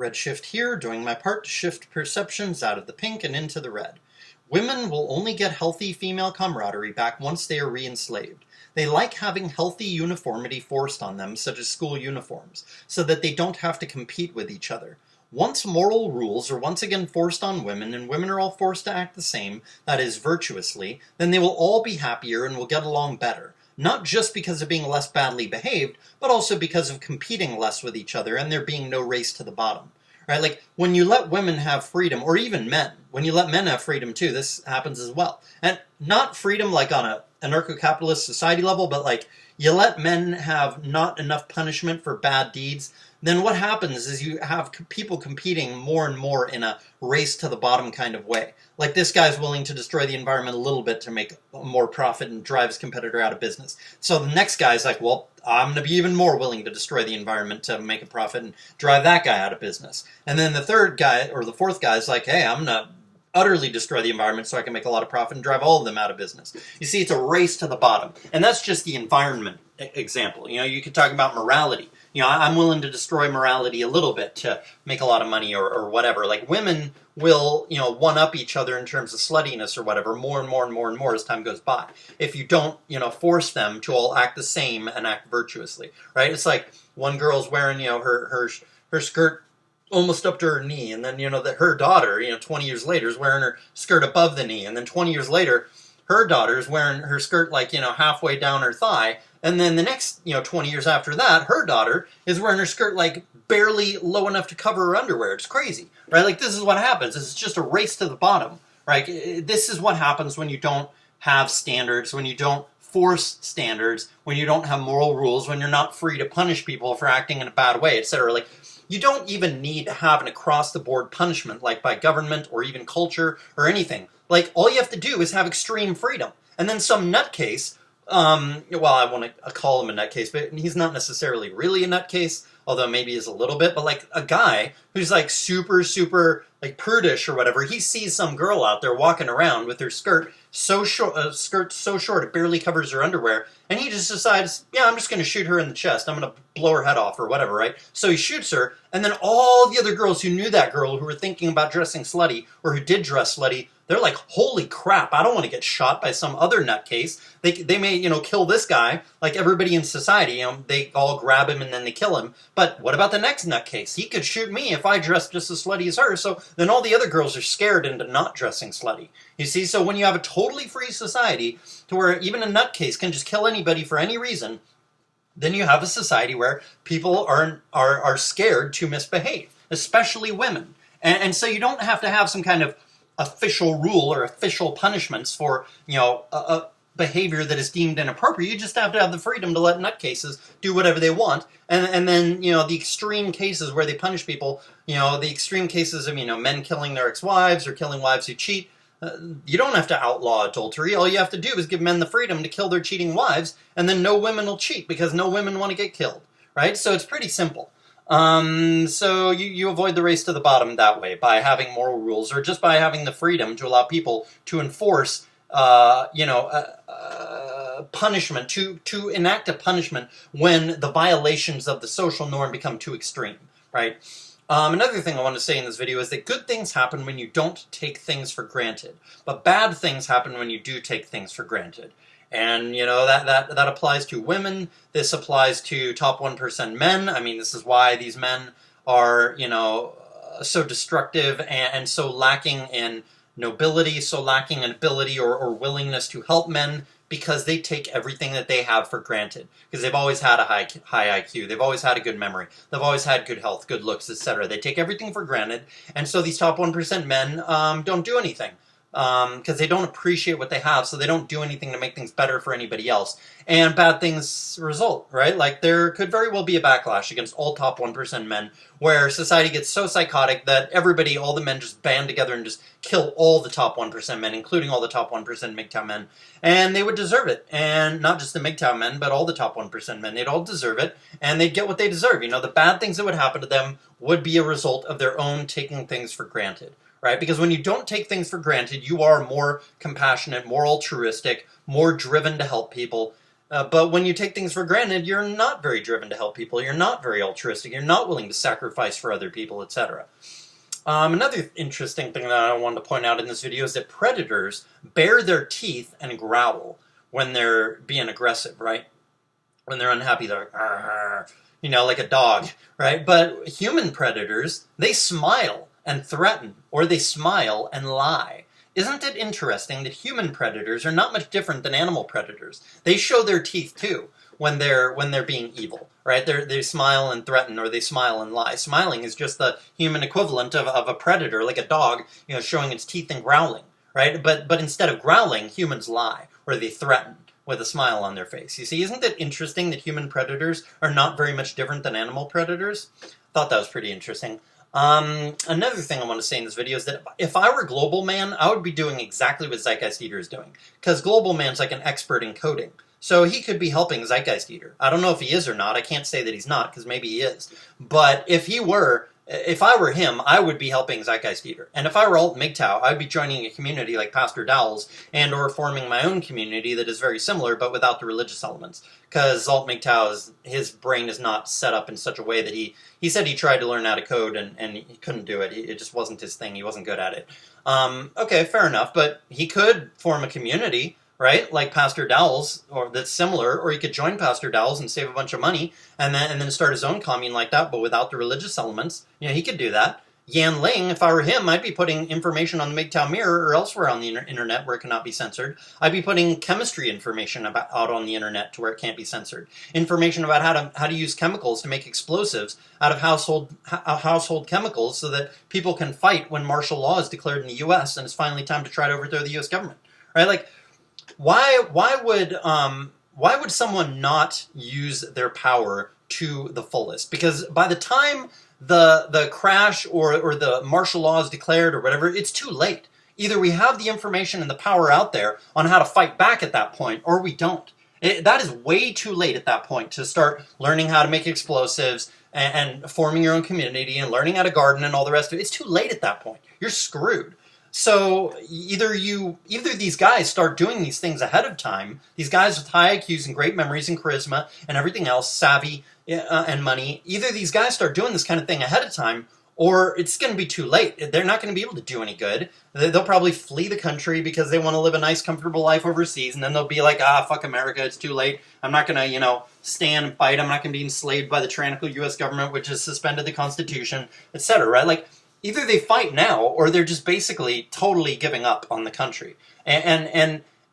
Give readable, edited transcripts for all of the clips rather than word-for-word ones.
Redshift here, doing my part to shift perceptions out of the pink and into the red. Women will only get healthy female camaraderie back once they are re-enslaved. They like having healthy uniformity forced on them, such as school uniforms, so that they don't have to compete with each other. Once moral rules are once again forced on women, and women are all forced to act the same, that is, virtuously, then they will all be happier and will get along better. Not just because of being less badly behaved, but also because of competing less with each other and there being no race to the bottom. Right? Like, when you let women have freedom, or even men, when you let men have freedom too, this happens as well. And not freedom like on a anarcho-capitalist society level, but like, you let men have not enough punishment for bad deeds, then what happens is you have people competing more and more in a race to the bottom kind of way. Like, this guy's willing to destroy the environment a little bit to make more profit and drive his competitor out of business. So the next guy's like, well, I'm going to be even more willing to destroy the environment to make a profit and drive that guy out of business. And then the third guy, or the fourth guy's like, hey, I'm going to utterly destroy the environment so I can make a lot of profit and drive all of them out of business. You see, it's a race to the bottom. And that's just the environment example. You know, you could talk about morality. You know, I'm willing to destroy morality a little bit to make a lot of money or whatever. Like, women will, you know, one-up each other in terms of sluttiness or whatever more and more and more and more as time goes by. If you don't, you know, force them to all act the same and act virtuously, right? It's like one girl's wearing, you know, her skirt almost up to her knee, and then, you know, that her daughter, you know, 20 years later is wearing her skirt above the knee, and then 20 years later, her daughter's wearing her skirt, like, you know, halfway down her thigh, and then the next, you know, 20 years after that, her daughter is wearing her skirt, like, barely low enough to cover her underwear. It's crazy, right? Like, this is what happens. It's just a race to the bottom, right? This is what happens when you don't have standards, when you don't force standards, when you don't have moral rules, when you're not free to punish people for acting in a bad way, etc. Like, you don't even need to have an across-the-board punishment, like by government or even culture or anything. Like, all you have to do is have extreme freedom. And then some nutcase, well, I want to call him a nutcase, but he's not necessarily really a nutcase, although maybe he's a little bit, but like a guy who's like super, like prudish or whatever, he sees some girl out there walking around with her skirt so short, it barely covers her underwear, and he just decides, yeah, I'm just going to shoot her in the chest, I'm going to blow her head off or whatever, right? So he shoots her, and then all the other girls who knew that girl, who were thinking about dressing slutty, or who did dress slutty, they're like, holy crap, I don't want to get shot by some other nutcase. They may, you know, kill this guy, like everybody in society, you know, they all grab him and then they kill him. But what about the next nutcase? He could shoot me if I dress just as slutty as her. So then all the other girls are scared into not dressing slutty. You see, so when you have a totally free society to where even a nutcase can just kill anybody for any reason, then you have a society where people are scared to misbehave, especially women. And so you don't have to have some kind of official rule or official punishments for, you know, a behavior that is deemed inappropriate. You just have to have the freedom to let nutcases do whatever they want. And then, you know, the extreme cases where they punish people, you know, the extreme cases of, you know, men killing their ex-wives or killing wives who cheat, you don't have to outlaw adultery. All you have to do is give men the freedom to kill their cheating wives, and then no women will cheat because no women want to get killed, right? So it's pretty simple. So you avoid the race to the bottom that way, by having moral rules, or just by having the freedom to allow people to enforce, punishment, to enact a punishment when the violations of the social norm become too extreme, right? Another thing I want to say in this video is that good things happen when you don't take things for granted, but bad things happen when you do take things for granted. And, you know, that applies to women. This applies to top 1% men. I mean, this is why these men are, you know, so destructive and so lacking in nobility, so lacking in ability or willingness to help men, because they take everything that they have for granted. Because they've always had a high IQ, they've always had a good memory, they've always had good health, good looks, etc. They take everything for granted, and so these top 1% men don't do anything. Because they don't appreciate what they have, so they don't do anything to make things better for anybody else. And bad things result, right? Like, there could very well be a backlash against all top 1% men, where society gets so psychotic that everybody, all the men, just band together and just kill all the top 1% men, including all the top 1% MGTOW men. And they would deserve it. And not just the MGTOW men, but all the top 1% men. They'd all deserve it, and they'd get what they deserve. You know, the bad things that would happen to them would be a result of their own taking things for granted. Right? Because when you don't take things for granted, you are more compassionate, more altruistic, more driven to help people. But when you take things for granted, you're not very driven to help people. You're not very altruistic. You're not willing to sacrifice for other people, etc. Another interesting thing that I wanted to point out in this video is that predators bare their teeth and growl when they're being aggressive, right? When they're unhappy, they're like, "Arr," you know, like a dog, right? But human predators, they smile and threaten, or they smile and lie. Isn't it interesting that human predators are not much different than animal predators? They show their teeth too when they're being evil, right? They smile and threaten, or they smile and lie. Smiling is just the human equivalent of a predator, like a dog, you know, showing its teeth and growling, right? But instead of growling, humans lie, or they threaten with a smile on their face. You see, isn't it interesting that human predators are not very much different than animal predators? Thought that was pretty interesting. Another thing I want to say in this video is that if I were Global Man, I would be doing exactly what Zeitgeist Eater is doing. Because Global Man's like an expert in coding. So he could be helping Zeitgeist Eater. I don't know if he is or not. I can't say that he's not, because maybe he is. But if I were him, I would be helping Zeitgeist Eater. And if I were Alt MGTOW, I'd be joining a community like Pastor Dowell's, and or forming my own community that is very similar, but without the religious elements. Because Alt MGTOW, his brain is not set up in such a way that he said he tried to learn how to code, and he couldn't do it. It just wasn't his thing. He wasn't good at it. Okay, fair enough, but he could form a community, right? Like Pastor Dowell's, or that's similar, or he could join Pastor Dowell's and save a bunch of money, and then start his own commune like that, but without the religious elements. You know, he could do that. Yan Ling, if I were him, I'd be putting information on the MGTOW Mirror or elsewhere on the internet where it cannot be censored. I'd be putting chemistry information out on the internet to where it can't be censored. Information about how to use chemicals to make explosives out of household chemicals, so that people can fight when martial law is declared in the U.S. and it's finally time to try to overthrow the U.S. government, right? Like, why would someone not use their power to the fullest? Because by the time the crash or the martial law is declared or whatever, it's too late. Either we have the information and the power out there on how to fight back at that point, or we don't. That is way too late at that point to start learning how to make explosives and forming your own community and learning how to garden and all the rest of it. It's too late at that point. You're screwed. So either these guys start doing these things ahead of time, these guys with high IQs and great memories and charisma and everything else, savvy and money, either these guys start doing this kind of thing ahead of time, or it's going to be too late. They're not going to be able to do any good. They'll probably flee the country because they want to live a nice, comfortable life overseas, and then they'll be like, fuck America, it's too late. I'm not going to, stand and fight. I'm not going to be enslaved by the tyrannical U.S. government, which has suspended the Constitution, etc., right? Like, either they fight now, or they're just basically totally giving up on the country.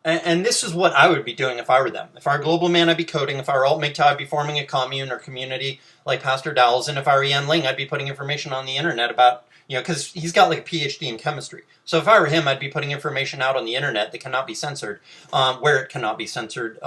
And this is what I would be doing if I were them. If I were Global Man, I'd be coding. If I were Alt MGTOW, I'd be forming a commune or community like Pastor Dowell's. And if I were Yan Ling, I'd be putting information on the internet about, because he's got like a PhD in chemistry. So if I were him, I'd be putting information out on the internet that cannot be censored, where it cannot be censored,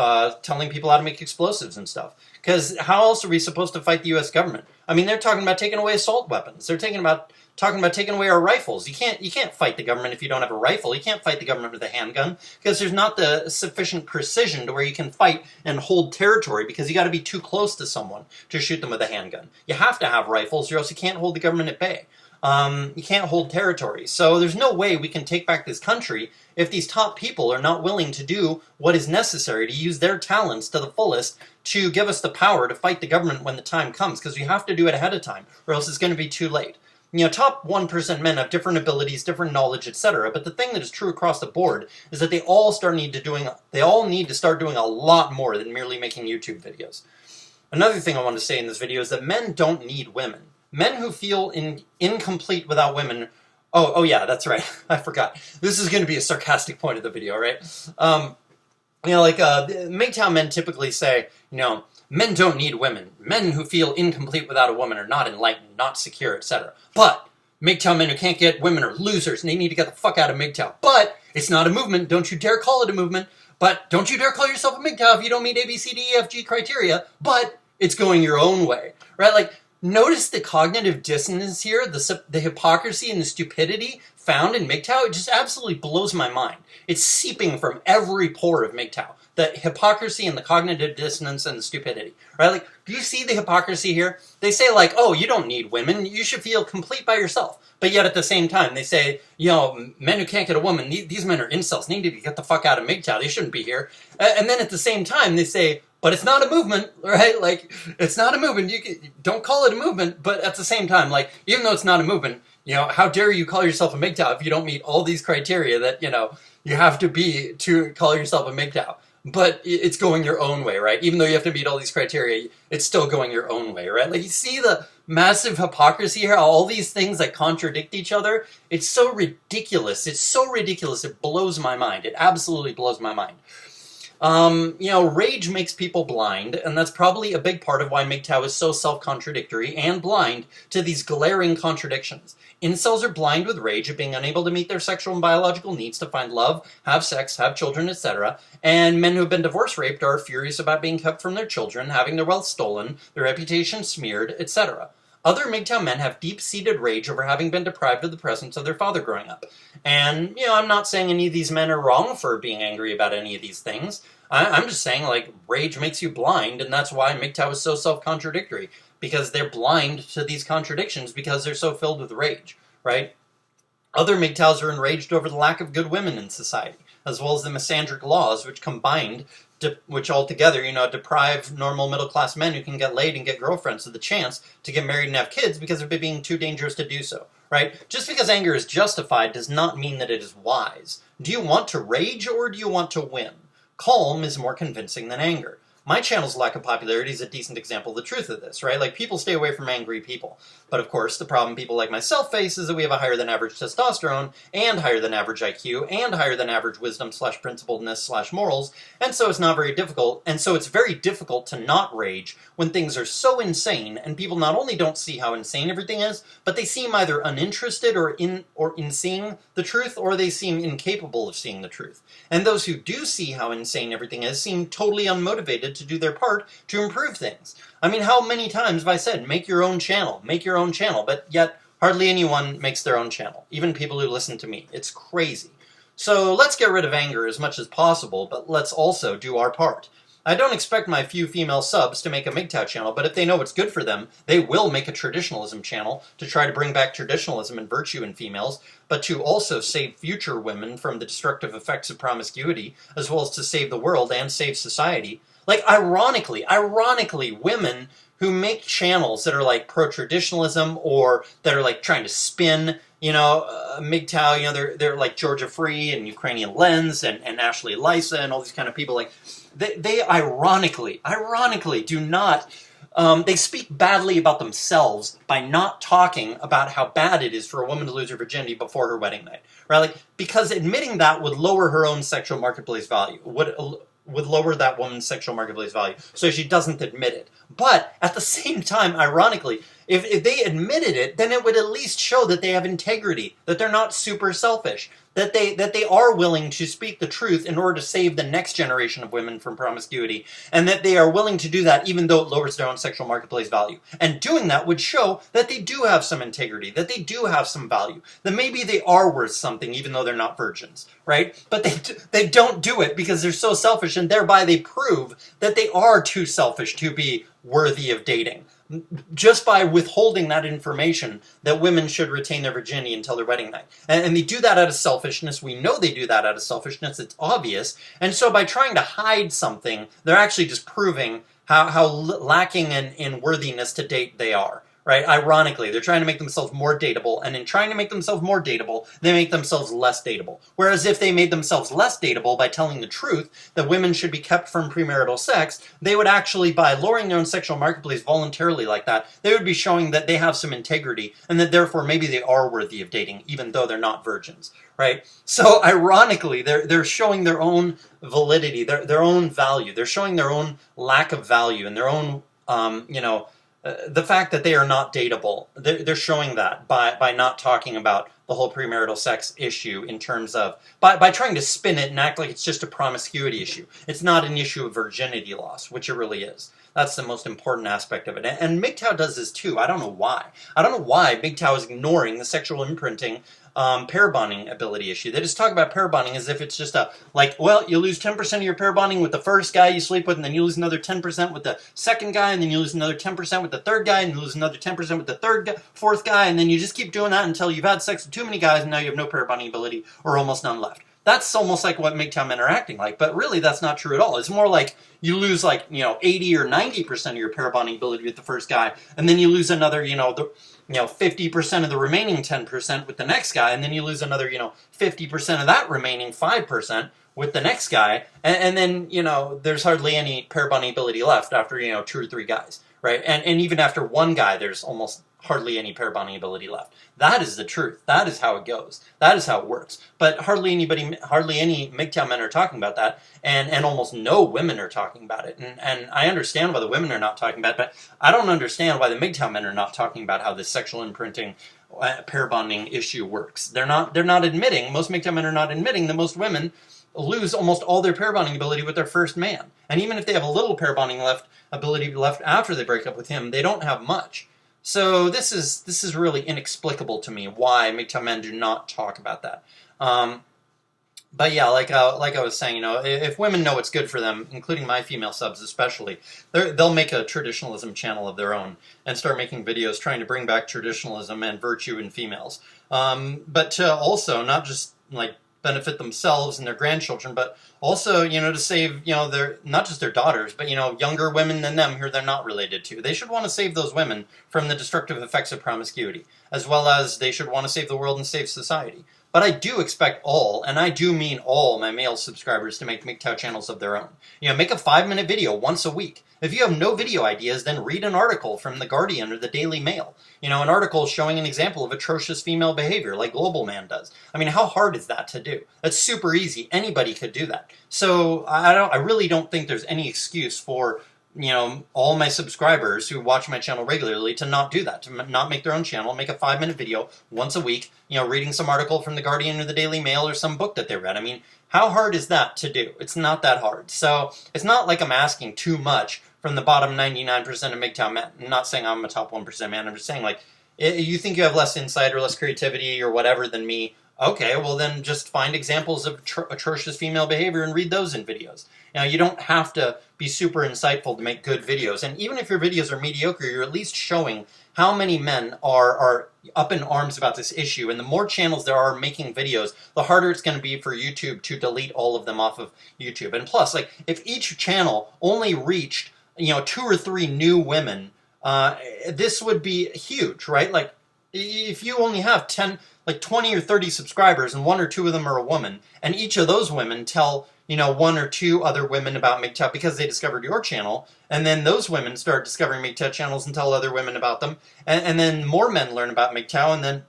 telling people how to make explosives and stuff. Because how else are we supposed to fight the U.S. government? I mean, they're talking about taking away assault weapons. They're talking about taking away our rifles. You can't fight the government if you don't have a rifle. You can't fight the government with a handgun, because there's not the sufficient precision to where you can fight and hold territory, because you got to be too close to someone to shoot them with a handgun. You have to have rifles, or else you can't hold the government at bay. You can't hold territory. So there's no way we can take back this country if these top people are not willing to do what is necessary to use their talents to the fullest to give us the power to fight the government when the time comes, because we have to do it ahead of time, or else it's going to be too late. Top 1% men have different abilities, different knowledge, etc. But the thing that is true across the board is that they all need to start doing a lot more than merely making YouTube videos. Another thing I want to say in this video is that men don't need women. Men who feel incomplete without women... Oh yeah, that's right. I forgot. This is going to be a sarcastic point of the video, right? MGTOW men typically say, men don't need women. Men who feel incomplete without a woman are not enlightened, not secure, etc. But MGTOW men who can't get women are losers, and they need to get the fuck out of MGTOW. But it's not a movement. Don't you dare call it a movement. But don't you dare call yourself a MGTOW if you don't meet A, B, C, D, E, F, G criteria. But it's going your own way, right? Like, notice the cognitive dissonance here, the hypocrisy and the stupidity found in MGTOW. It just absolutely blows my mind. It's seeping from every pore of MGTOW. the hypocrisy and the cognitive dissonance and the stupidity, right? Like, do you see the hypocrisy here? They say, like, oh, you don't need women, you should feel complete by yourself. But yet at the same time, they say, men who can't get a woman, these men are incels, need to get the fuck out of MGTOW, they shouldn't be here. And then at the same time, they say, but it's not a movement, right? Like, it's not a movement. Don't call it a movement, but at the same time, like, even though it's not a movement, how dare you call yourself a MGTOW if you don't meet all these criteria that, you have to be to call yourself a MGTOW. But it's going your own way, right? Even though you have to meet all these criteria, it's still going your own way, right? Like, you see the massive hypocrisy here, all these things that contradict each other. It's so ridiculous. It's so ridiculous. It blows my mind. It absolutely blows my mind. Rage makes people blind, and that's probably a big part of why MGTOW is so self-contradictory and blind to these glaring contradictions. Incels are blind with rage at being unable to meet their sexual and biological needs to find love, have sex, have children, etc. And men who have been divorce raped are furious about being kept from their children, having their wealth stolen, their reputation smeared, etc. Other MGTOW men have deep-seated rage over having been deprived of the presence of their father growing up. And, I'm not saying any of these men are wrong for being angry about any of these things. I'm just saying, like, rage makes you blind, and that's why MGTOW is so self-contradictory. Because they're blind to these contradictions because they're so filled with rage, right? Other MGTOWs are enraged over the lack of good women in society, as well as the misandric laws, which altogether, deprive normal middle-class men who can get laid and get girlfriends of the chance to get married and have kids because of it being too dangerous to do so, right? Just because anger is justified does not mean that it is wise. Do you want to rage or do you want to win? Calm is more convincing than anger. My channel's lack of popularity is a decent example of the truth of this, right? Like, people stay away from angry people. But of course, the problem people like myself face is that we have a higher than average testosterone, and higher than average IQ, and higher than average wisdom/principledness/morals, and so it's not very difficult, and so it's very difficult to not rage when things are so insane, and people not only don't see how insane everything is, but they seem either uninterested or in seeing the truth, or they seem incapable of seeing the truth. And those who do see how insane everything is seem totally unmotivated to do their part to improve things. I mean, how many times have I said, make your own channel, but yet hardly anyone makes their own channel, even people who listen to me. It's crazy. So let's get rid of anger as much as possible, but let's also do our part. I don't expect my few female subs to make a MGTOW channel, but if they know what's good for them, they will make a traditionalism channel to try to bring back traditionalism and virtue in females, but to also save future women from the destructive effects of promiscuity, as well as to save the world and save society. Like, ironically, women who make channels that are like pro-traditionalism or that are like trying to spin, MGTOW, they're like Georgia Free and Ukrainian Lens and Ashley Lysa and all these kind of people, like, they ironically do not, they speak badly about themselves by not talking about how bad it is for a woman to lose her virginity before her wedding night, right? Like, because admitting that would lower her own sexual marketplace value, would lower that woman's sexual marketplace value, so she doesn't admit it. But at the same time, ironically, if they admitted it, then it would at least show that they have integrity, that they're not super selfish, that they are willing to speak the truth in order to save the next generation of women from promiscuity, and that they are willing to do that even though it lowers their own sexual marketplace value. And doing that would show that they do have some integrity, that they do have some value, that maybe they are worth something even though they're not virgins, right? But they don't do it because they're so selfish, and thereby they prove that they are too selfish to be worthy of dating. Just by withholding that information that women should retain their virginity until their wedding night. And they do that out of selfishness. We know they do that out of selfishness. It's obvious. And so by trying to hide something, they're actually just proving how lacking in worthiness to date they are. Right? Ironically, they're trying to make themselves more dateable, and in trying to make themselves more dateable, they make themselves less dateable. Whereas if they made themselves less dateable by telling the truth that women should be kept from premarital sex, they would actually, by lowering their own sexual marketplace voluntarily like that, they would be showing that they have some integrity, and that therefore maybe they are worthy of dating, even though they're not virgins. Right? So ironically, they're showing their own validity, their own value. They're showing their own lack of value and their own, the fact that they are not dateable. They're showing that by not talking about the whole premarital sex issue in terms of, by trying to spin it and act like it's just a promiscuity issue. It's not an issue of virginity loss, which it really is. That's the most important aspect of it. And MGTOW does this too. I don't know why. I don't know why MGTOW is ignoring the sexual imprinting pair bonding ability issue. They just talk about pair bonding as if it's just well, you lose 10% of your pair bonding with the first guy you sleep with, and then you lose another 10% with the second guy, and then you lose another 10% with the third guy, and you lose another 10% with the fourth guy, and then you just keep doing that until you've had sex with too many guys, and now you have no pair bonding ability, or almost none left. That's almost like what MGTOW men are acting like, but really that's not true at all. It's more like you lose 80 or 90% of your pair bonding ability with the first guy, and then you lose another 50% of the remaining 10% with the next guy, and then you lose another 50% of that remaining 5% with the next guy, and then there's hardly any pair bonding ability left after 2 or 3 guys, right? And even after one guy, there's almost hardly any pair bonding ability left. That is the truth. That is how it goes. That is how it works. But hardly any MGTOW men are talking about that, and almost no women are talking about it. And I understand why the women are not talking about it, but I don't understand why the MGTOW men are not talking about how this sexual imprinting pair bonding issue works. They're not admitting, most MGTOW men are not admitting that most women lose almost all their pair bonding ability with their first man. And even if they have a little pair bonding ability left after they break up with him, they don't have much. So this is really inexplicable to me why MGTOW men do not talk about that. But yeah, like I was saying, if women know what's good for them, including my female subs especially, they'll make a traditionalism channel of their own and start making videos trying to bring back traditionalism and virtue in females. But to also not just benefit themselves and their grandchildren, but also, to save, their, not just their daughters, but, younger women than them who they're not related to. They should want to save those women from the destructive effects of promiscuity, as well as they should want to save the world and save society. But I do expect all, and I do mean all, my male subscribers to make MGTOW channels of their own. Make a 5-minute video once a week. If you have no video ideas, then read an article from The Guardian or the Daily Mail. An article showing an example of atrocious female behavior, like Global Man does. I mean, how hard is that to do? That's super easy. Anybody could do that. So I really don't think there's any excuse for all my subscribers who watch my channel regularly to not do that, to not make their own channel, make a 5-minute video once a week, reading some article from The Guardian or the Daily Mail or some book that they read. I mean, how hard is that to do? It's not that hard. So it's not like I'm asking too much from the bottom 99% of MGTOW men. I'm not saying I'm a top 1% man. I'm just saying, you think you have less insight or less creativity or whatever than me. Okay, well then just find examples of atrocious female behavior and read those in videos. You don't have to be super insightful to make good videos. And even if your videos are mediocre, you're at least showing how many men are up in arms about this issue. And the more channels there are making videos, the harder it's going to be for YouTube to delete all of them off of YouTube. And plus, if each channel only reached 2 or 3 new women, this would be huge, right? If you only have 20 or 30 subscribers and 1 or 2 of them are a woman, and each of those women tell 1 or 2 other women about MGTOW because they discovered your channel, and then those women start discovering MGTOW channels and tell other women about them, and then more men learn about MGTOW, and then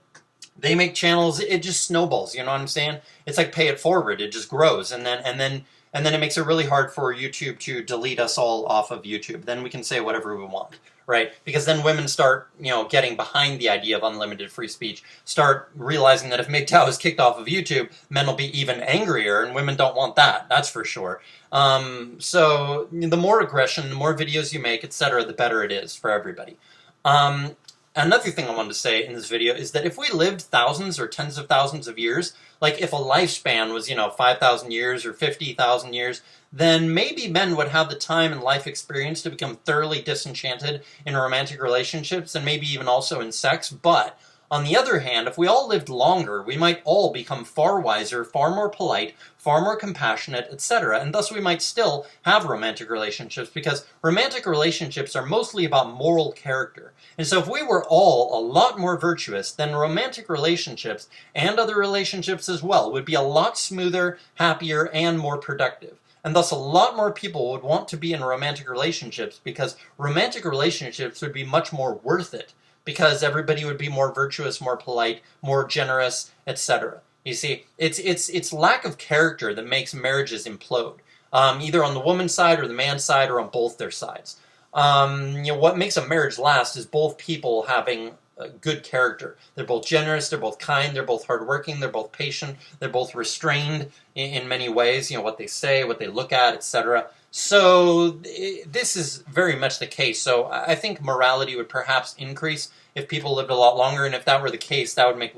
they make channels. It just snowballs. You know what I'm saying? It's like pay it forward. It just grows, and then it makes it really hard for YouTube to delete us all off of YouTube. Then we can say whatever we want, right? Because then women start, getting behind the idea of unlimited free speech, start realizing that if MGTOW is kicked off of YouTube, men will be even angrier, and women don't want that, that's for sure. So the more aggression, the more videos you make, etc., the better it is for everybody. Another thing I wanted to say in this video is that if we lived thousands or tens of thousands of years, if a lifespan was, 5,000 years or 50,000 years, then maybe men would have the time and life experience to become thoroughly disenchanted in romantic relationships and maybe even also in sex. But on the other hand, if we all lived longer, we might all become far wiser, far more polite, far more compassionate, etc. And thus we might still have romantic relationships, because romantic relationships are mostly about moral character. And so if we were all a lot more virtuous, then romantic relationships, and other relationships as well, would be a lot smoother, happier, and more productive. And thus a lot more people would want to be in romantic relationships, because romantic relationships would be much more worth it, because everybody would be more virtuous, more polite, more generous, etc. You see, it's lack of character that makes marriages implode, either on the woman's side or the man's side or on both their sides. What makes a marriage last is both people having good character. They're both generous, they're both kind, they're both hardworking, they're both patient, they're both restrained in many ways, what they say, what they look at, etc. So this is very much the case. So I think morality would perhaps increase if people lived a lot longer, and if that were the case, that would make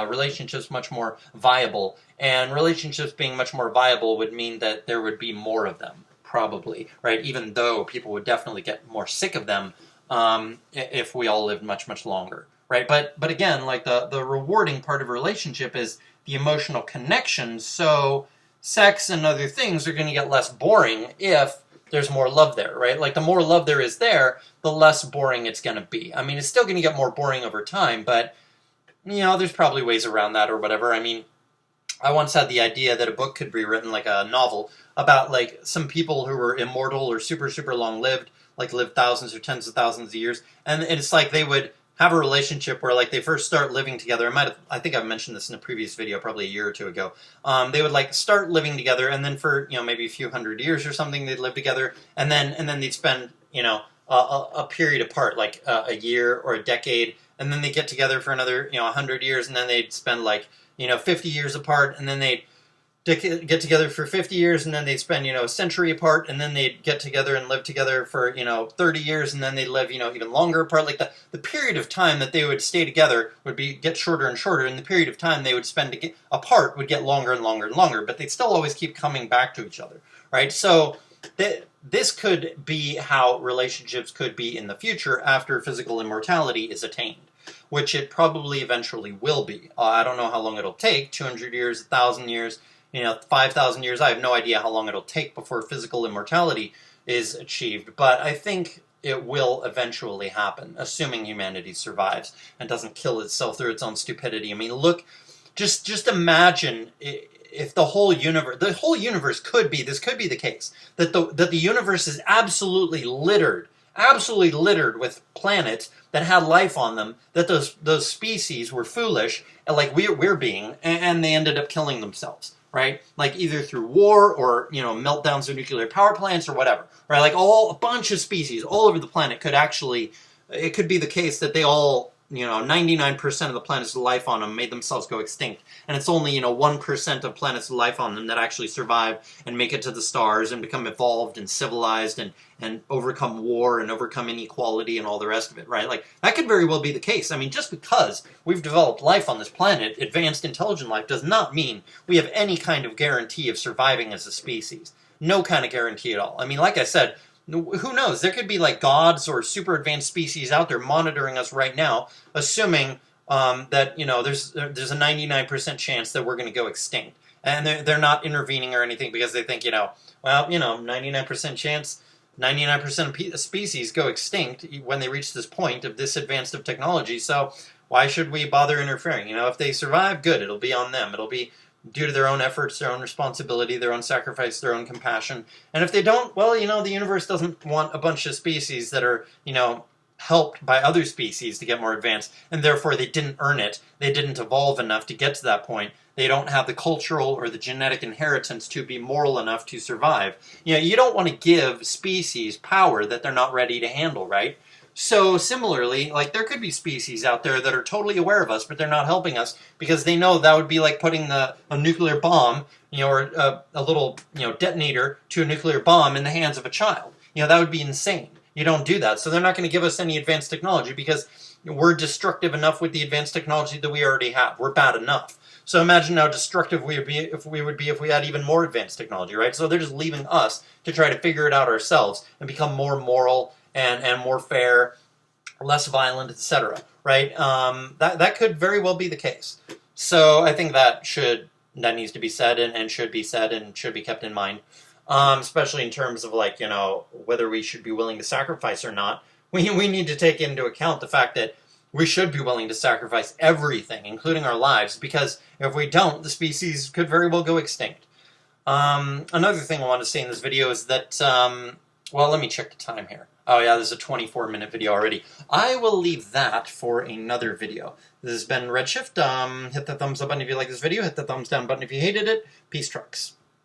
relationships much more viable. And relationships being much more viable would mean that there would be more of them, probably, right? Even though people would definitely get more sick of them if we all lived much, much longer, right? But again, like the rewarding part of a relationship is the emotional connection. So sex and other things are going to get less boring if there's more love there, right? Like the more love there is there, the less boring it's going to be. I mean, it's still going to get more boring over time, but there's probably ways around that or whatever. I mean, I once had the idea that a book could be written, like a novel, about like some people who were immortal or super, super long lived, like lived thousands or tens of thousands of years. And it's like they would have a relationship where like they first start living together. I think I've mentioned this in a previous video, probably a year or two ago. They would like start living together, and then for maybe a few hundred years or something, they'd live together, and then they'd spend a period apart, like a year or a decade, and then they get together for another 100 years, and then they'd spend like 50 years apart, and then they'd get together for 50 years, and then they'd spend a century apart, and then they'd get together and live together for 30 years, and then they'd live even longer apart. Like the period of time that they would stay together would get shorter and shorter, and the period of time they would spend apart would get longer and longer and longer, but they'd still always keep coming back to each other, right? So this could be how relationships could be in the future after physical immortality is attained, which it probably eventually will be. I don't know how long it'll take, 200 years, 1,000 years, 5,000 years. I have no idea how long it'll take before physical immortality is achieved, but I think it will eventually happen, assuming humanity survives and doesn't kill itself through its own stupidity. I mean, look, just imagine if the whole universe could be the case, that the universe is absolutely littered with planets that had life on them, that those species were foolish, like we're being, and they ended up killing themselves, right? Like either through war or meltdowns of nuclear power plants or whatever, right? Like a bunch of species all over the planet it could be the case that they all 99% of the planet's life on them made themselves go extinct. And it's only, 1% of planets' life on them that actually survive and make it to the stars and become evolved and civilized and overcome war and overcome inequality and all the rest of it, right? Like, that could very well be the case. I mean, just because we've developed life on this planet, advanced intelligent life, does not mean we have any kind of guarantee of surviving as a species. No kind of guarantee at all. I mean, like I said, who knows? There could be like gods or super advanced species out there monitoring us right now, assuming that there's a 99% chance that we're going to go extinct, and they're not intervening or anything because they think 99% chance, 99% of species go extinct when they reach this point of this advanced of technology. So why should we bother interfering? If they survive, good. It'll be on them. It'll be due to their own efforts, their own responsibility, their own sacrifice, their own compassion. And if they don't, well, the universe doesn't want a bunch of species that are, helped by other species to get more advanced, and therefore they didn't earn it. They didn't evolve enough to get to that point. They don't have the cultural or the genetic inheritance to be moral enough to survive. You don't want to give species power that they're not ready to handle, right? So similarly, like there could be species out there that are totally aware of us, but they're not helping us because they know that would be like putting a nuclear bomb, or a little, detonator to a nuclear bomb in the hands of a child. That would be insane. You don't do that. So they're not going to give us any advanced technology because we're destructive enough with the advanced technology that we already have. We're bad enough. So imagine how destructive we would be if we had even more advanced technology, right? So they're just leaving us to try to figure it out ourselves and become more moral and more fair, less violent, etc. Right? That could very well be the case. So I think that needs to be said and should be said and should be kept in mind, especially in terms of like whether we should be willing to sacrifice or not. We need to take into account the fact that we should be willing to sacrifice everything, including our lives, because if we don't, the species could very well go extinct. Another thing I want to say in this video is that, well, let me check the time here. Oh yeah, this is a 24-minute video already. I will leave that for another video. This has been Redshift. Hit the thumbs up button if you like this video. Hit the thumbs down button if you hated it. Peace trucks.